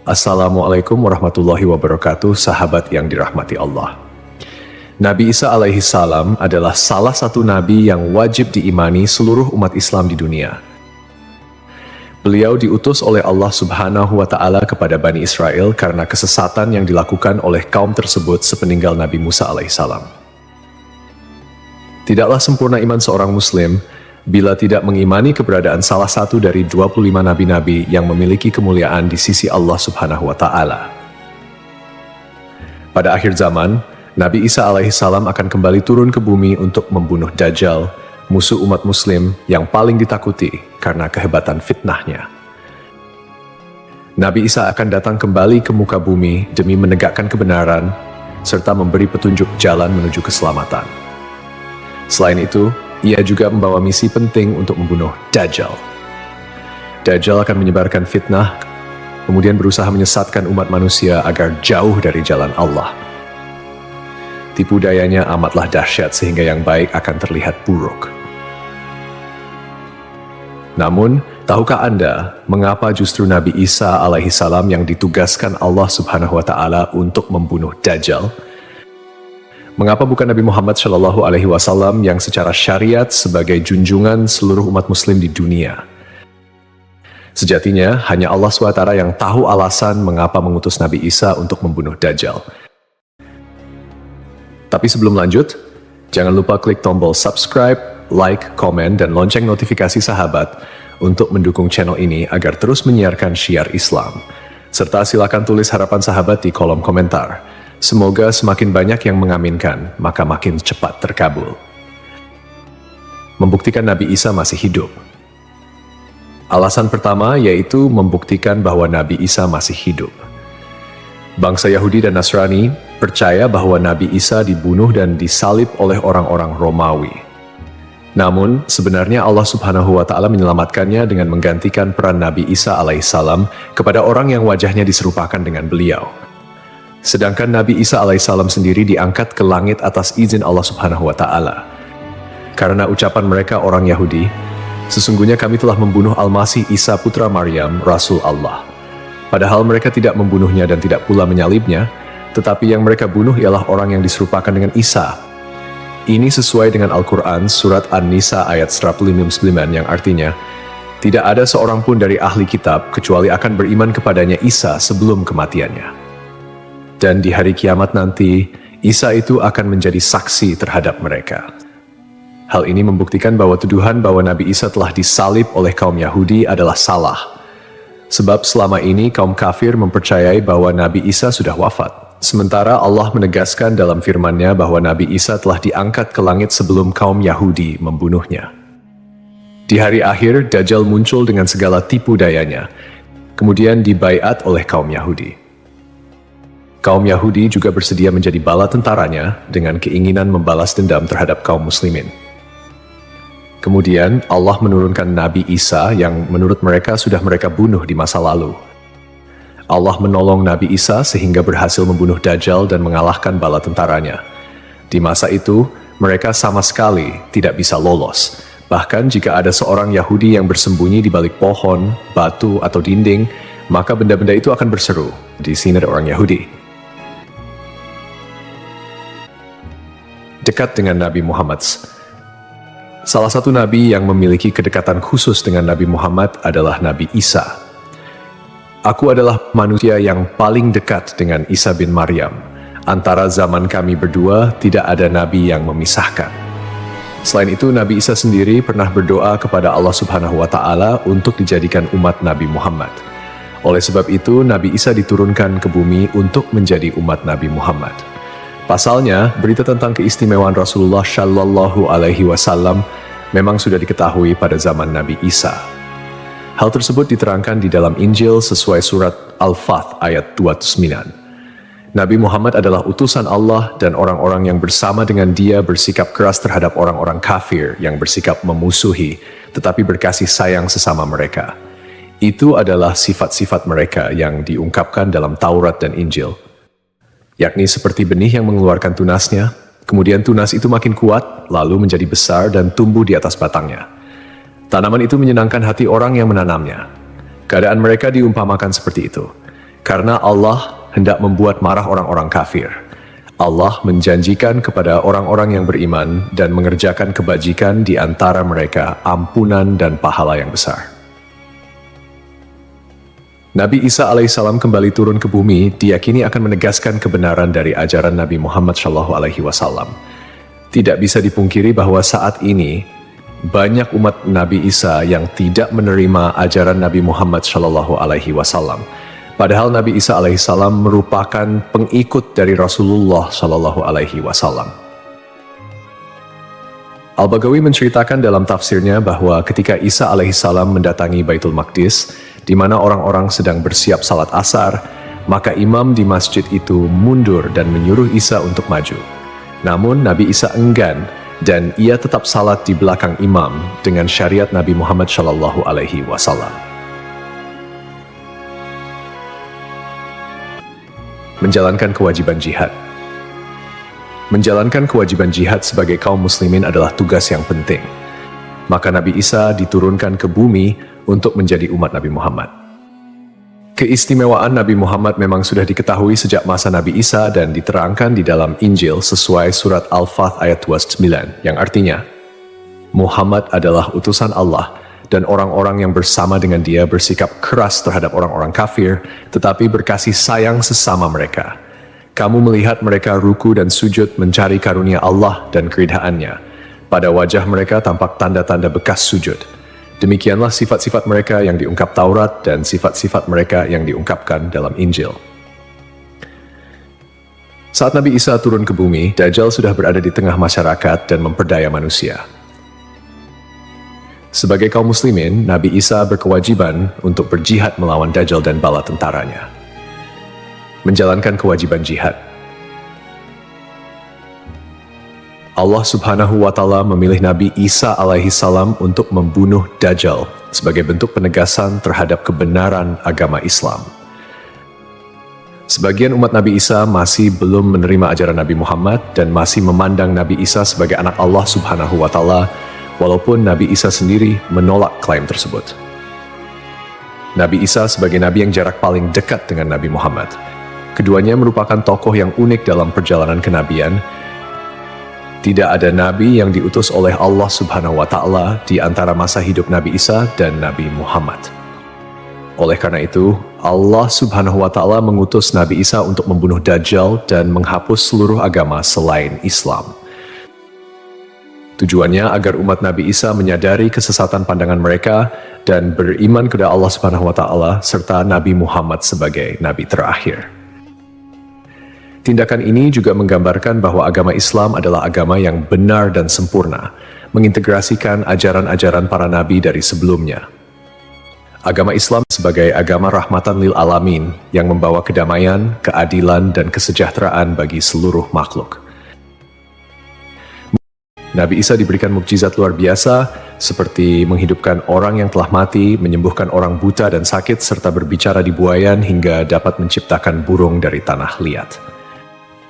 Assalamualaikum warahmatullahi wabarakatuh, sahabat yang dirahmati Allah. Nabi Isa alaihi salam adalah salah satu nabi yang wajib diimani seluruh umat Islam di dunia. Beliau diutus oleh Allah Subhanahu wa Ta'ala kepada Bani Israel karena kesesatan yang dilakukan oleh kaum tersebut sepeninggal Nabi Musa alaihi salam. Tidaklah sempurna iman seorang Muslim bila tidak mengimani keberadaan salah satu dari 25 nabi-nabi yang memiliki kemuliaan di sisi Allah Subhanahu wa Ta'ala. Pada akhir zaman, Nabi Isa alaihi salam akan kembali turun ke bumi untuk membunuh Dajjal, musuh umat Muslim yang paling ditakuti karena kehebatan fitnahnya. Nabi Isa akan datang kembali ke muka bumi demi menegakkan kebenaran serta memberi petunjuk jalan menuju keselamatan. Selain itu, ia juga membawa misi penting untuk membunuh Dajjal. Dajjal akan menyebarkan fitnah, kemudian berusaha menyesatkan umat manusia agar jauh dari jalan Allah. Tipu dayanya amatlah dahsyat sehingga yang baik akan terlihat buruk. Namun, tahukah Anda mengapa justru Nabi Isa alaihi salam yang ditugaskan Allah Subhanahu wa Ta'ala untuk membunuh Dajjal? Mengapa bukan Nabi Muhammad Shallallahu Alaihi Wasallam yang secara syariat sebagai junjungan seluruh umat Muslim di dunia? Sejatinya, hanya Allah SWT yang tahu alasan mengapa mengutus Nabi Isa untuk membunuh Dajjal. Tapi sebelum lanjut, jangan lupa klik tombol subscribe, like, komen, dan lonceng notifikasi sahabat untuk mendukung channel ini agar terus menyiarkan syiar Islam. Serta silakan tulis harapan sahabat di kolom komentar. Semoga semakin banyak yang mengaminkan, maka makin cepat terkabul. Membuktikan Nabi Isa masih hidup. Alasan pertama yaitu membuktikan bahwa Nabi Isa masih hidup. Bangsa Yahudi dan Nasrani percaya bahwa Nabi Isa dibunuh dan disalib oleh orang-orang Romawi. Namun, sebenarnya Allah Subhanahu wa Ta'ala menyelamatkannya dengan menggantikan peran Nabi Isa alaihissalam kepada orang yang wajahnya diserupakan dengan beliau. Sedangkan Nabi Isa alaihissalam sendiri diangkat ke langit atas izin Allah Subhanahu wa Ta'ala. Karena ucapan mereka orang Yahudi, sesungguhnya kami telah membunuh Al-Masih Isa putra Maryam, Rasul Allah. Padahal mereka tidak membunuhnya dan tidak pula menyalibnya, tetapi yang mereka bunuh ialah orang yang diserupakan dengan Isa. Ini sesuai dengan Al-Quran surat An-Nisa ayat 159 yang artinya, tidak ada seorang pun dari ahli kitab kecuali akan beriman kepadanya Isa sebelum kematiannya. Dan di hari kiamat nanti, Isa itu akan menjadi saksi terhadap mereka. Hal ini membuktikan bahwa tuduhan bahwa Nabi Isa telah disalib oleh kaum Yahudi adalah salah. Sebab selama ini kaum kafir mempercayai bahwa Nabi Isa sudah wafat. Sementara Allah menegaskan dalam firman-Nya bahwa Nabi Isa telah diangkat ke langit sebelum kaum Yahudi membunuhnya. Di hari akhir, Dajjal muncul dengan segala tipu dayanya, kemudian dibaiat oleh kaum Yahudi. Kaum Yahudi juga bersedia menjadi bala tentaranya dengan keinginan membalas dendam terhadap kaum muslimin. Kemudian Allah menurunkan Nabi Isa yang menurut mereka sudah mereka bunuh di masa lalu. Allah menolong Nabi Isa sehingga berhasil membunuh Dajjal dan mengalahkan bala tentaranya. Di masa itu, mereka sama sekali tidak bisa lolos. Bahkan jika ada seorang Yahudi yang bersembunyi di balik pohon, batu, atau dinding, maka benda-benda itu akan berseru, "Di sini ada orang Yahudi." Dekat dengan Nabi Muhammad. Salah satu nabi yang memiliki kedekatan khusus dengan Nabi Muhammad adalah Nabi Isa. Aku adalah manusia yang paling dekat dengan Isa bin Maryam. Antara zaman kami berdua tidak ada nabi yang memisahkan. Selain itu, Nabi Isa sendiri pernah berdoa kepada Allah Subhanahu wa Ta'ala untuk dijadikan umat Nabi Muhammad. Oleh sebab itu, Nabi Isa diturunkan ke bumi untuk menjadi umat Nabi Muhammad. Pasalnya, berita tentang keistimewaan Rasulullah Shallallahu Alaihi Wasallam memang sudah diketahui pada zaman Nabi Isa. Hal tersebut diterangkan di dalam Injil sesuai surat Al-Fath ayat 29. Nabi Muhammad adalah utusan Allah dan orang-orang yang bersama dengan dia bersikap keras terhadap orang-orang kafir yang bersikap memusuhi, tetapi berkasih sayang sesama mereka. Itu adalah sifat-sifat mereka yang diungkapkan dalam Taurat dan Injil. Yakni seperti benih yang mengeluarkan tunasnya, kemudian tunas itu makin kuat, lalu menjadi besar dan tumbuh di atas batangnya. Tanaman itu menyenangkan hati orang yang menanamnya. Keadaan mereka diumpamakan seperti itu. Karena Allah hendak membuat marah orang-orang kafir. Allah menjanjikan kepada orang-orang yang beriman dan mengerjakan kebajikan di antara mereka ampunan dan pahala yang besar. Nabi Isa alaihissalam kembali turun ke bumi diyakini akan menegaskan kebenaran dari ajaran Nabi Muhammad SAW. Tidak bisa dipungkiri bahwa saat ini banyak umat Nabi Isa yang tidak menerima ajaran Nabi Muhammad SAW. Padahal Nabi Isa alaihissalam merupakan pengikut dari Rasulullah SAW. Al-Baghawi menceritakan dalam tafsirnya bahwa ketika Isa alaihissalam mendatangi Baitul Maqdis, di mana orang-orang sedang bersiap salat asar, maka imam di masjid itu mundur dan menyuruh Isa untuk maju. Namun Nabi Isa enggan dan ia tetap salat di belakang imam dengan syariat Nabi Muhammad SAW. Menjalankan kewajiban jihad. Menjalankan kewajiban jihad sebagai kaum muslimin adalah tugas yang penting. Maka Nabi Isa diturunkan ke bumi untuk menjadi umat Nabi Muhammad. Keistimewaan Nabi Muhammad memang sudah diketahui sejak masa Nabi Isa dan diterangkan di dalam Injil sesuai surat Al-Fath ayat 29, yang artinya, Muhammad adalah utusan Allah dan orang-orang yang bersama dengan dia bersikap keras terhadap orang-orang kafir, tetapi berkasih sayang sesama mereka. Kamu melihat mereka ruku dan sujud mencari karunia Allah dan keridhaannya. Pada wajah mereka tampak tanda-tanda bekas sujud. Demikianlah sifat-sifat mereka yang diungkap Taurat dan sifat-sifat mereka yang diungkapkan dalam Injil. Saat Nabi Isa turun ke bumi, Dajjal sudah berada di tengah masyarakat dan memperdaya manusia. Sebagai kaum muslimin, Nabi Isa berkewajiban untuk berjihad melawan Dajjal dan bala tentaranya. Menjalankan kewajiban jihad. Allah Subhanahu wa Ta'ala memilih Nabi Isa alaihissalam untuk membunuh Dajjal sebagai bentuk penegasan terhadap kebenaran agama Islam. Sebagian umat Nabi Isa masih belum menerima ajaran Nabi Muhammad dan masih memandang Nabi Isa sebagai anak Allah Subhanahu wa Ta'ala, walaupun Nabi Isa sendiri menolak klaim tersebut. Nabi Isa sebagai nabi yang jarak paling dekat dengan Nabi Muhammad. Keduanya merupakan tokoh yang unik dalam perjalanan kenabian. Tidak ada nabi yang diutus oleh Allah Subhanahu wa Ta'ala di antara masa hidup Nabi Isa dan Nabi Muhammad. Oleh karena itu, Allah Subhanahu wa Ta'ala mengutus Nabi Isa untuk membunuh Dajjal dan menghapus seluruh agama selain Islam. Tujuannya agar umat Nabi Isa menyadari kesesatan pandangan mereka dan beriman kepada Allah Subhanahu wa Ta'ala serta Nabi Muhammad sebagai nabi terakhir. Tindakan ini juga menggambarkan bahwa agama Islam adalah agama yang benar dan sempurna, mengintegrasikan ajaran-ajaran para nabi dari sebelumnya. Agama Islam sebagai agama rahmatan lil alamin yang membawa kedamaian, keadilan, dan kesejahteraan bagi seluruh makhluk. Nabi Isa diberikan mukjizat luar biasa seperti menghidupkan orang yang telah mati, menyembuhkan orang buta dan sakit, serta berbicara di buayan hingga dapat menciptakan burung dari tanah liat.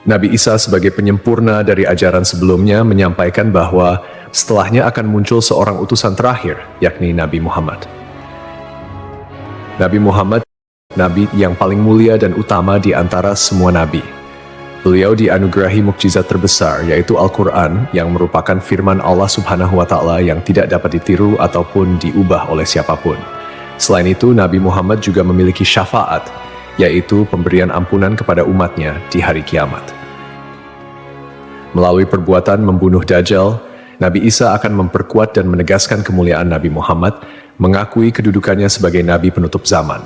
Nabi Isa sebagai penyempurna dari ajaran sebelumnya menyampaikan bahwa setelahnya akan muncul seorang utusan terakhir, yakni Nabi Muhammad. Nabi Muhammad, nabi yang paling mulia dan utama di antara semua nabi. Beliau dianugerahi mukjizat terbesar, yaitu Al-Quran, yang merupakan firman Allah Subhanahu wa Ta'ala yang tidak dapat ditiru ataupun diubah oleh siapapun. Selain itu, Nabi Muhammad juga memiliki syafaat, yaitu pemberian ampunan kepada umatnya di hari kiamat. Melalui perbuatan membunuh Dajjal, Nabi Isa akan memperkuat dan menegaskan kemuliaan Nabi Muhammad, mengakui kedudukannya sebagai nabi penutup zaman.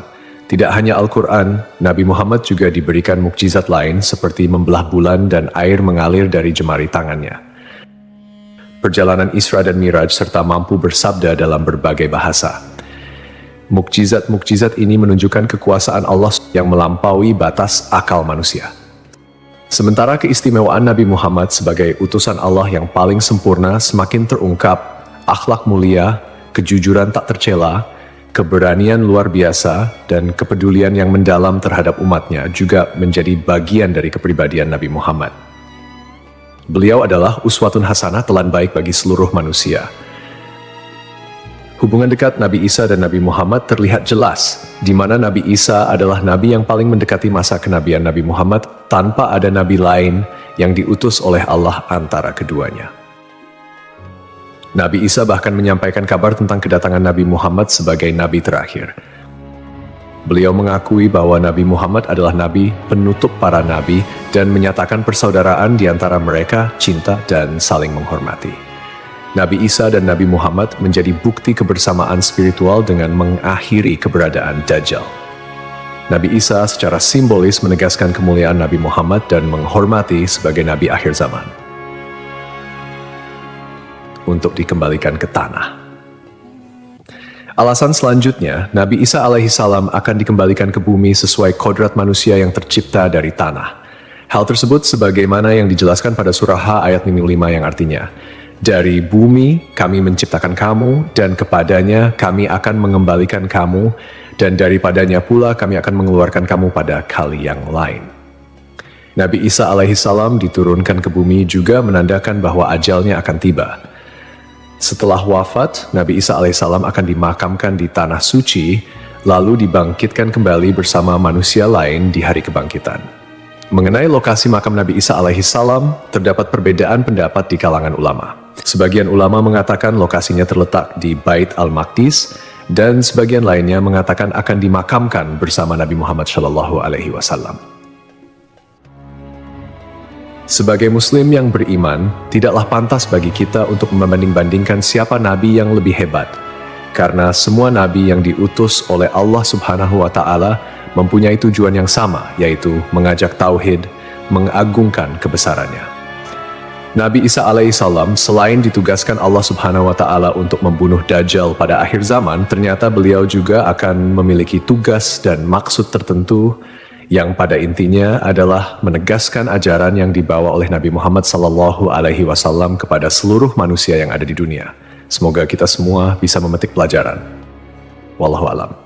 Tidak hanya Al-Quran, Nabi Muhammad juga diberikan mukjizat lain seperti membelah bulan dan air mengalir dari jemari tangannya. Perjalanan Isra dan Miraj serta mampu bersabda dalam berbagai bahasa. Mukjizat-mukjizat ini menunjukkan kekuasaan Allah yang melampaui batas akal manusia. Sementara keistimewaan Nabi Muhammad sebagai utusan Allah yang paling sempurna semakin terungkap, akhlak mulia, kejujuran tak tercela, keberanian luar biasa, dan kepedulian yang mendalam terhadap umatnya juga menjadi bagian dari kepribadian Nabi Muhammad. Beliau adalah uswatun hasanah, telan baik bagi seluruh manusia. Hubungan dekat Nabi Isa dan Nabi Muhammad terlihat jelas, di mana Nabi Isa adalah nabi yang paling mendekati masa kenabian Nabi Muhammad tanpa ada nabi lain yang diutus oleh Allah antara keduanya. Nabi Isa bahkan menyampaikan kabar tentang kedatangan Nabi Muhammad sebagai nabi terakhir. Beliau mengakui bahwa Nabi Muhammad adalah nabi penutup para nabi dan menyatakan persaudaraan di antara mereka, cinta dan saling menghormati. Nabi Isa dan Nabi Muhammad menjadi bukti kebersamaan spiritual dengan mengakhiri keberadaan Dajjal. Nabi Isa secara simbolis menegaskan kemuliaan Nabi Muhammad dan menghormati sebagai nabi akhir zaman. Untuk dikembalikan ke tanah. Alasan selanjutnya, Nabi Isa alaihissalam akan dikembalikan ke bumi sesuai kodrat manusia yang tercipta dari tanah. Hal tersebut sebagaimana yang dijelaskan pada surah H ayat 5 yang artinya, dari bumi kami menciptakan kamu, dan kepadanya kami akan mengembalikan kamu, dan daripadanya pula kami akan mengeluarkan kamu pada kali yang lain. Nabi Isa alaihissalam diturunkan ke bumi juga menandakan bahwa ajalnya akan tiba. Setelah wafat, Nabi Isa alaihissalam akan dimakamkan di tanah suci, lalu dibangkitkan kembali bersama manusia lain di hari kebangkitan. Mengenai lokasi makam Nabi Isa alaihissalam, terdapat perbedaan pendapat di kalangan ulama. Sebagian ulama mengatakan lokasinya terletak di Bait al-Maqdis, dan sebagian lainnya mengatakan akan dimakamkan bersama Nabi Muhammad SAW. Sebagai muslim yang beriman, tidaklah pantas bagi kita untuk membanding-bandingkan siapa nabi yang lebih hebat, karena semua nabi yang diutus oleh Allah Subhanahu wa Ta'ala mempunyai tujuan yang sama, yaitu mengajak tauhid, mengagungkan kebesarannya. Nabi Isa alaihissalam selain ditugaskan Allah Subhanahu wa Ta'ala untuk membunuh Dajjal pada akhir zaman, ternyata beliau juga akan memiliki tugas dan maksud tertentu yang pada intinya adalah menegaskan ajaran yang dibawa oleh Nabi Muhammad SAW kepada seluruh manusia yang ada di dunia. Semoga kita semua bisa memetik pelajaran. Wallahu a'lam.